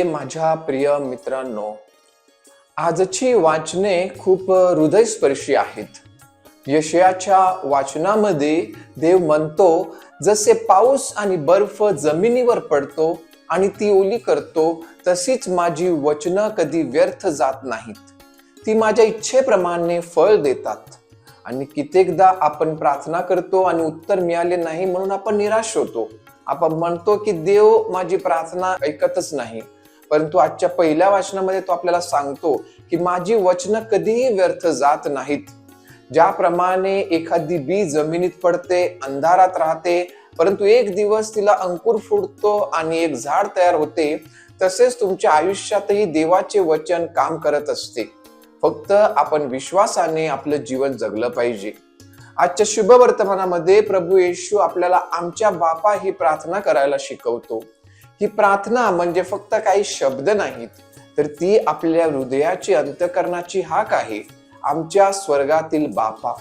माझ्या प्रिय मित्रांनो, आजची वाचने खूप हृदयस्पर्शी आहेत. यशायाच्या वाचनामध्ये देव म्हणतो, जसे पाऊस आणि बर्फ जमिनीवर पडतो आणि ती ओली करतो, तशीच माझी वचनं कधी व्यर्थ जात नाहीत. ती माझ्या इच्छेप्रमाणे फळ देतात. आणि कित्येकदा आपण प्रार्थना करतो आणि उत्तर मिळाले नाही म्हणून आपण निराश होतो. आपण म्हणतो की देव माझी प्रार्थना ऐकतच नाही. परंतु आजच्या पहिल्या वाचनामध्ये तो आपल्याला सांगतो की माझी वचनं कधीही व्यर्थ जात नाहीत. ज्याप्रमाणे एखादी बी जमिनीत पडते, अंधारात राहते, परंतु एक दिवस तिला अंकुर फुटतो आणि एक झाड तयार होते, तसेच तुमच्या आयुष्यातही देवाचे वचन काम करत असते. फक्त आपण विश्वासाने आपलं जीवन जगलं पाहिजे. आजच्या शुभ वर्तमानामध्ये प्रभू येशू आपल्याला आमच्या बापा ही प्रार्थना करायला शिकवतो. ही प्रार्थना म्हणजे फक्त काही शब्द नाहीत, तर ती आपल्या हृदयाची अंतःकरणाची हाक आहे. आमच्या स्वर्गातील बापा.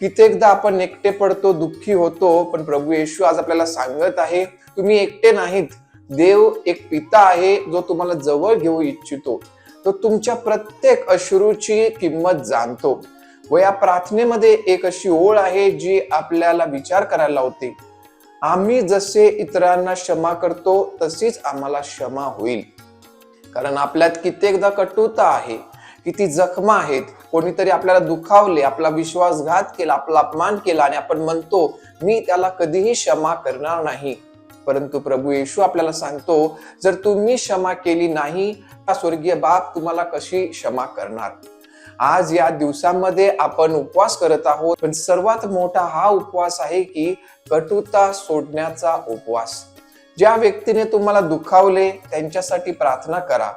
कित्येकदा आपण एकटे पडतो, दुःखी होतो, पण प्रभू येशू आज आपल्याला सांगत आहे, तुम्ही एकटे नाहीत. देव एक पिता आहे जो तुम्हाला जवळ घेऊ इच्छितो. तो तुमच्या प्रत्येक अश्रूची किंमत जाणतो. व या प्रार्थनेमध्ये एक अशी ओळ आहे जी आपल्याला विचार करायला लावते. आम्ही जसे इतरांना क्षमा करतो तशीच आम्हाला क्षमा होईल. कारण आपल्यात कित्येकदा कटुता आहे, किती जखमा आहेत. कोणीतरी आपल्याला दुखावले, आपला विश्वासघात केला, आपला अपमान केला आणि आपण म्हणतो मी त्याला कधीही क्षमा करणार नाही. परंतु प्रभू येशू आपल्याला सांगतो, जर तुम्ही क्षमा केली नाही तर स्वर्गीय बाप तुम्हाला कशी क्षमा करणार. आज या दिवसांमध्ये आपण उपवास करत आहोत, पण सर्वात मोठा हा उपवास आहे की कटुता सोडण्याचा उपवास. ज्या व्यक्तीने तुम्हाला दुखावले त्यांच्यासाठी प्रार्थना करा.